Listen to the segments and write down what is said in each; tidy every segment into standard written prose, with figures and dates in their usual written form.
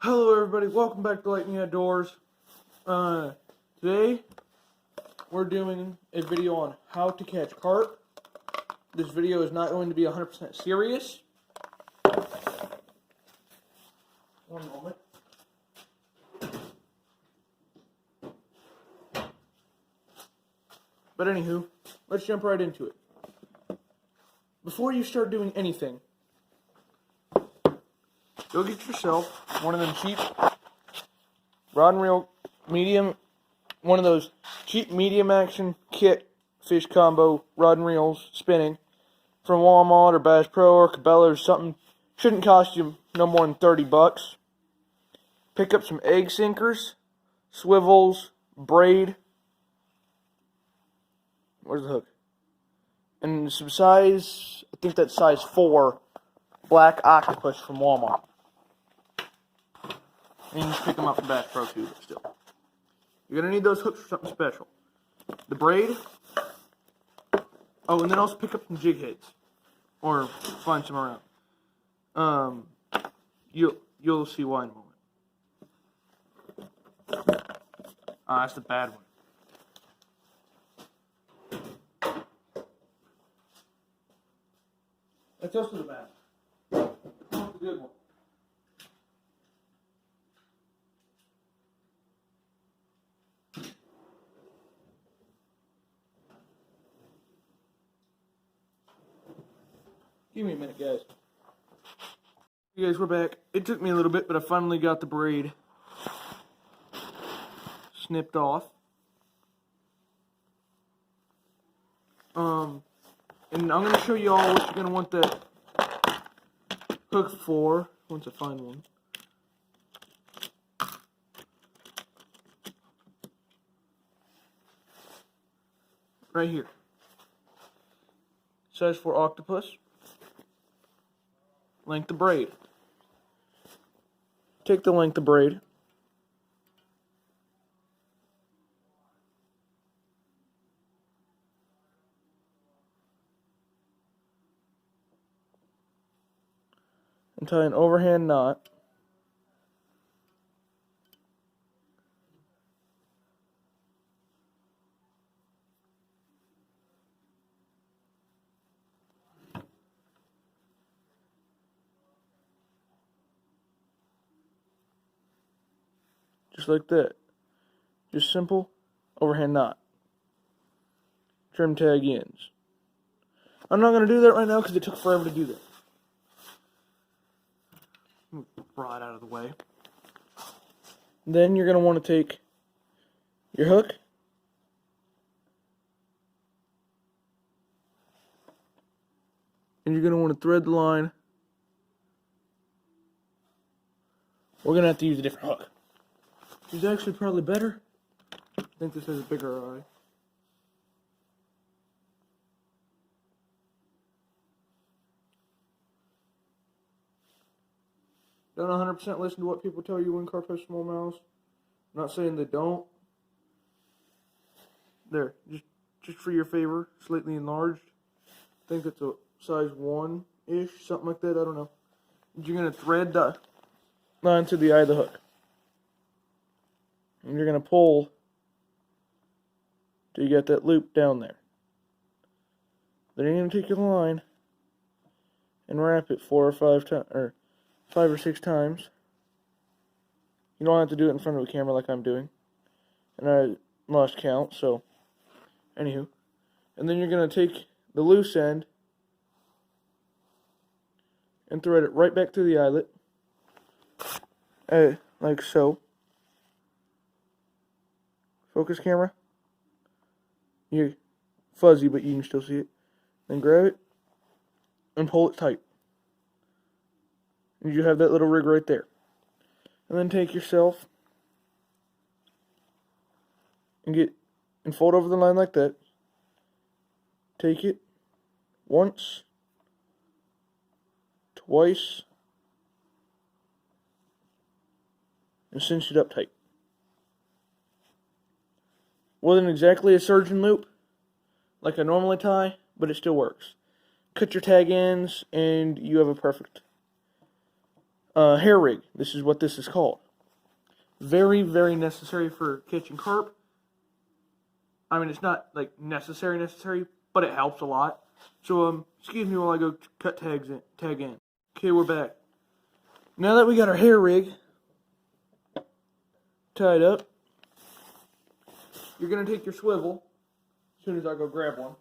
Hello everybody, welcome back to Lightning Outdoors. Today we're doing a video on how to catch carp. This video is not going to be 100% serious. One moment. But anywho, let's jump right into it. Before you start doing anything, go get yourself one of them cheap rod and reel medium, one of those cheap medium action kit fish combo rod and reels spinning from Walmart or Bass Pro or Cabela or something. Shouldn't cost you no more than $30. Pick up some egg sinkers, swivels, braid. Where's the hook? And some size, I think that's size 4 black octopus from Walmart. And you just pick them up from Bass Pro too, but still. You're going to need those hooks for something special. The braid. Oh, and then also pick up some jig heads. Or find some around. You'll see why in a moment. That's the bad one. That's also the bad one. That's the good one. Give me a minute, guys. You guys, we're back. It took me a little bit, but I finally got the braid snipped off. And I'm going to show you all what you're going to want that hook for once I find one. Right here. Size 4 octopus. Length of braid. Take the length of braid. And tie an overhand knot. Just like that. Just simple overhand knot. Trim tag ends. I'm not going to do that right now because it took forever to do that. Rod out of the way. Then you're going to want to take your hook and you're going to want to thread the line. We're going to have to use a different hook. Which is actually probably better. I think this has a bigger eye. Don't 100% listen to what people tell you when carp have small mouths. I'm not saying they don't. There, just for your favor, slightly enlarged. I think it's a size 1-ish, something like that, I don't know. You're going to thread the line to the eye of the hook. And you're going to pull till you get that loop down there. Then you're going to take your line and wrap it 4 or 5 times, or 5 or 6 times. You don't have to do it in front of a camera like I'm doing. And I lost count, so anywho. And then you're going to take the loose end and thread it right back through the eyelet. Like so. Focus camera. You're fuzzy, but you can still see it. Then grab it and pull it tight. And you have that little rig right there. And then take yourself and fold over the line like that. Take it once, twice, and cinch it up tight. Wasn't exactly a surgeon loop like I normally tie, but it still works. Cut your tag ends and you have a perfect hair rig. This is what this is called. Very, very necessary for catching carp. I mean, it's not like necessary, but it helps a lot. So, excuse me while I go cut tag in. Okay, we're back. Now that we got our hair rig tied up, you're gonna take your swivel. As soon as I go grab one.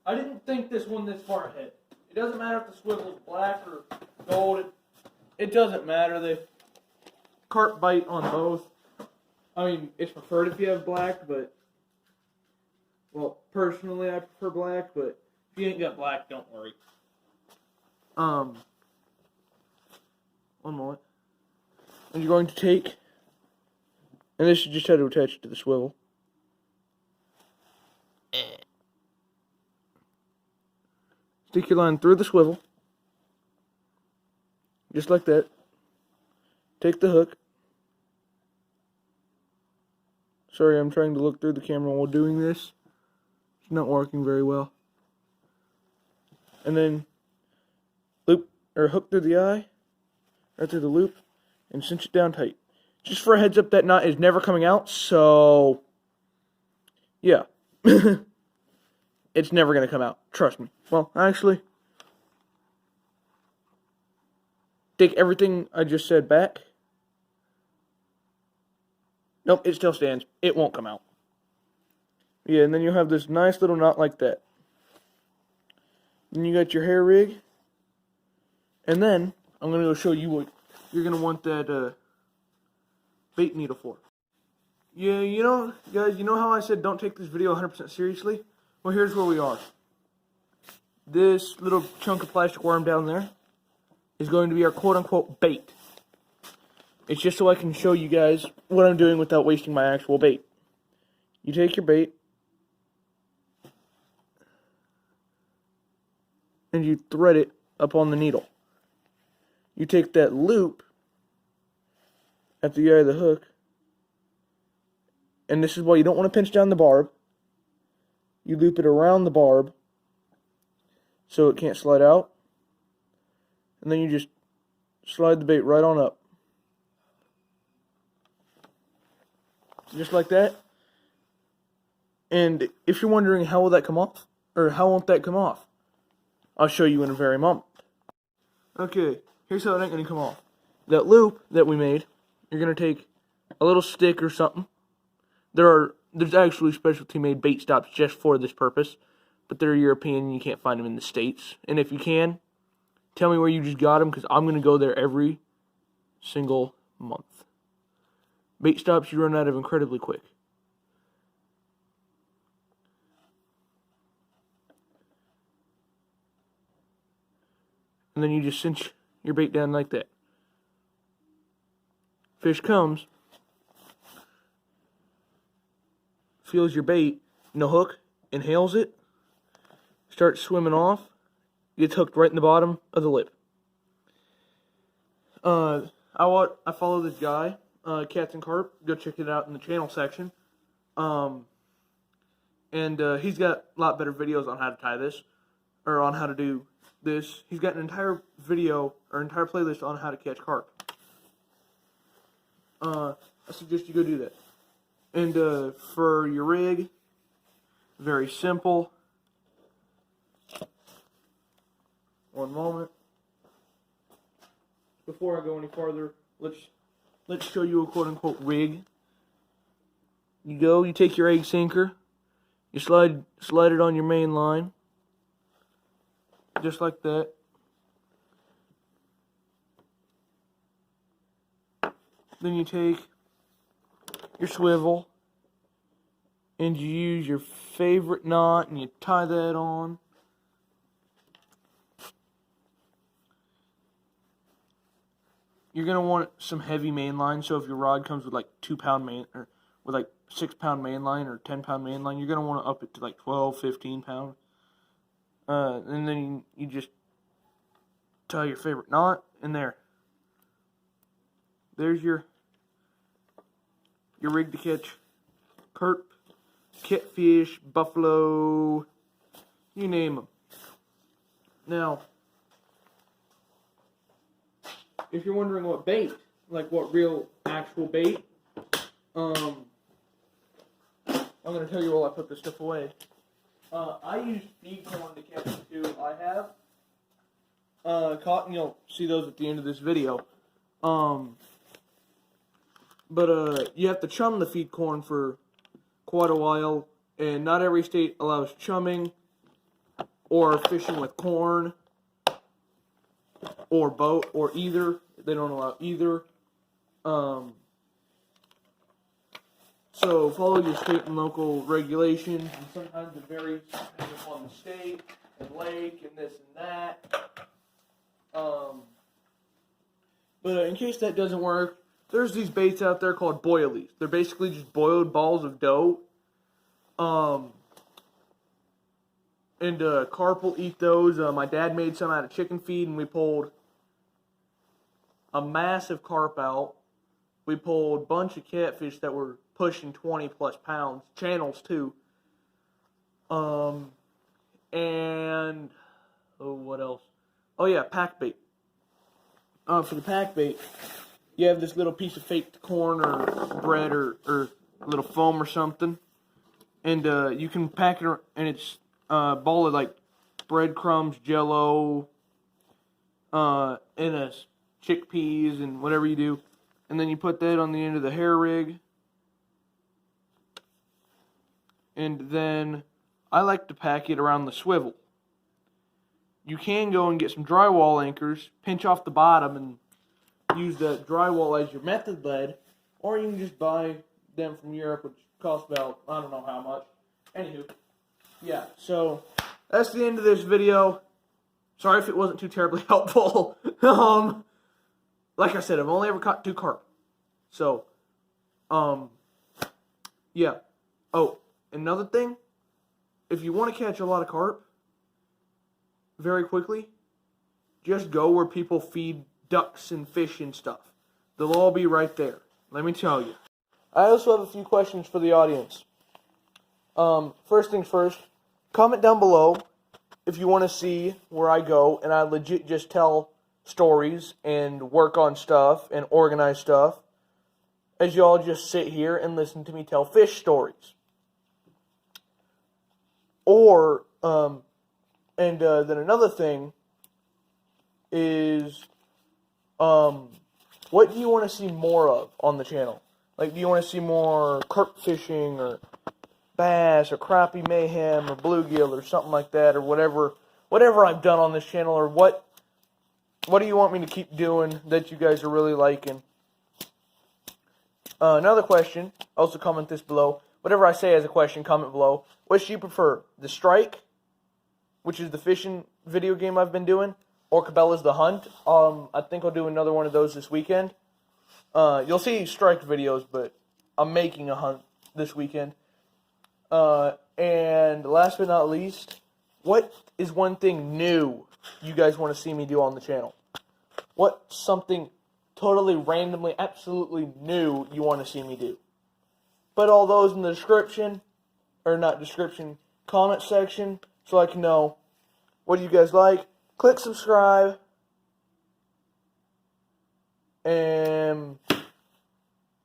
I didn't think this one this far ahead. It doesn't matter if the swivel is black or gold. It doesn't matter. The carp bite on both. I mean, it's preferred if you have black, but, well, personally I prefer black, but if you ain't got black, don't worry. One moment. And you're going to take, and this you just have to attach it to the swivel. Stick your line through the swivel, just like that. Take the hook. Sorry, I'm trying to look through the camera while doing this. It's not working very well. And then loop or hook through the eye, right through the loop, and cinch it down tight. Just for a heads up, that knot is never coming out, so yeah. It's never going to come out. Trust me. Well, actually, take everything I just said back. Nope, it still stands. It won't come out. Yeah, and then you'll have this nice little knot like that. Then you got your hair rig. And then, I'm going to go show you what you're going to want that bait needle for. Yeah, you know, guys, you know how I said don't take this video 100% seriously? Well, here's where we are. This little chunk of plastic worm down there is going to be our quote-unquote bait. It's just so I can show you guys what I'm doing without wasting my actual bait. You take your bait, and you thread it up on the needle. You take that loop at the eye of the hook, and this is why you don't want to pinch down the barb. You loop it around the barb so it can't slide out. And then you just slide the bait right on up. Just like that. And if you're wondering how will that come off, or how won't that come off, I'll show you in a very moment. Okay, here's how it ain't going to come off. That loop that we made, you're going to take a little stick or something. There's actually specialty made bait stops just for this purpose, but they're European and you can't find them in the States. And if you can, tell me where you just got them, because I'm going to go there every single month. Bait stops you run out of incredibly quick. And then you just cinch your bait down like that. Fish comes, feels your bait, no hook, inhales it, starts swimming off, gets hooked right in the bottom of the lip. I follow this guy, Cats and Carp. Go check it out in the channel section. And he's got a lot better videos on how to tie this, or on how to do this. He's got an entire video, or entire playlist on how to catch carp. I suggest you go do that. And for your rig, very simple. One moment. Before I go any farther, let's show you a quote-unquote rig. You take your egg sinker, you slide it on your main line, just like that. Then you take your swivel, and you use your favorite knot, and you tie that on. You're going to want some heavy main line, so if your rod comes with like 2-pound main, or with like 6-pound main line, or 10-pound main line, you're going to want to up it to like 12, 15 pound. And then you just tie your favorite knot in there. There's your rig to catch carp, catfish, buffalo, you name them. Now, if you're wondering what bait, like what real actual bait, I'm gonna tell you while I put this stuff away. I use feed corn to catch it too. I have caught, and you'll see those at the end of this video. But you have to chum the feed corn for quite a while, and not every state allows chumming or fishing with corn or boat or either. They don't allow either. So follow your state and local regulations, and sometimes it varies depending upon the state and lake and this and that. But in case that doesn't work, there's these baits out there called boilies. They're basically just boiled balls of dough. And carp will eat those. My dad made some out of chicken feed, and we pulled a massive carp out. We pulled a bunch of catfish that were pushing 20 plus pounds. Channels too. And what else? Oh yeah, pack bait. For the pack bait, you have this little piece of fake corn or bread or a little foam or something, and you can pack it, and it's a ball of like breadcrumbs, Jello, and chickpeas and whatever you do, and then you put that on the end of the hair rig, and then I like to pack it around the swivel. You can go and get some drywall anchors, pinch off the bottom, and use that drywall as your method lead, or you can just buy them from Europe, which cost about, I don't know how much. Anywho, yeah, so that's the end of this video. Sorry if it wasn't too terribly helpful. Like I said, I've only ever caught 2 carp. So, yeah. Oh, another thing, if you want to catch a lot of carp very quickly, just go where people feed ducks and fish and stuff. They'll all be right there. Let me tell you. I also have a few questions for the audience. First things first, comment down below if you want to see where I go and I legit just tell stories and work on stuff and organize stuff, as y'all just sit here and listen to me tell fish stories. Or, then another thing is, what do you want to see more of on the channel? Like, do you want to see more carp fishing, or bass, or crappie mayhem, or bluegill, or something like that, or whatever I've done on this channel, or what do you want me to keep doing that you guys are really liking? Another question, also comment this below. Whatever I say as a question, comment below. Which do you prefer? The Strike, which is the fishing video game I've been doing, or Cabela's The Hunt? I think I'll do another one of those this weekend. You'll see Strike videos, but I'm making a hunt this weekend. And last but not least, what is one thing new you guys want to see me do on the channel? What's something totally randomly, absolutely new you want to see me do? Put all those in the description, or not description, comment section, so I can know what you guys like. Click subscribe, and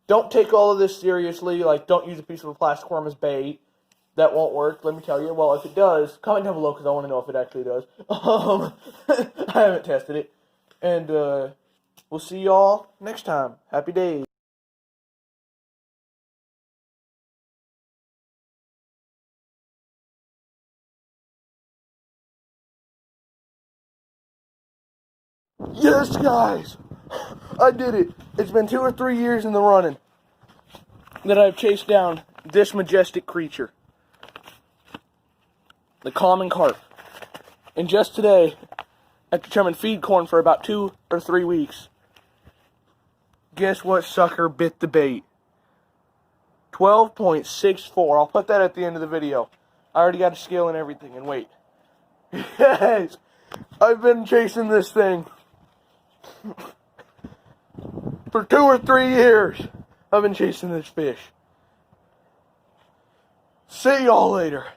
don't take all of this seriously. Like, don't use a piece of a plastic worm as bait. That won't work, let me tell you. Well, if it does, comment down below because I want to know if it actually does. I haven't tested it. And we'll see y'all next time. Happy days. Yes, guys! I did it. It's been 2 or 3 years in the running that I've chased down this majestic creature. The common carp. And just today, after chumming feed corn for about 2 or 3 weeks, guess what sucker bit the bait? 12.64. I'll put that at the end of the video. I already got a scale and everything, and wait. Yes! I've been chasing this thing for 2 or 3 years. I've been chasing this fish. See y'all later.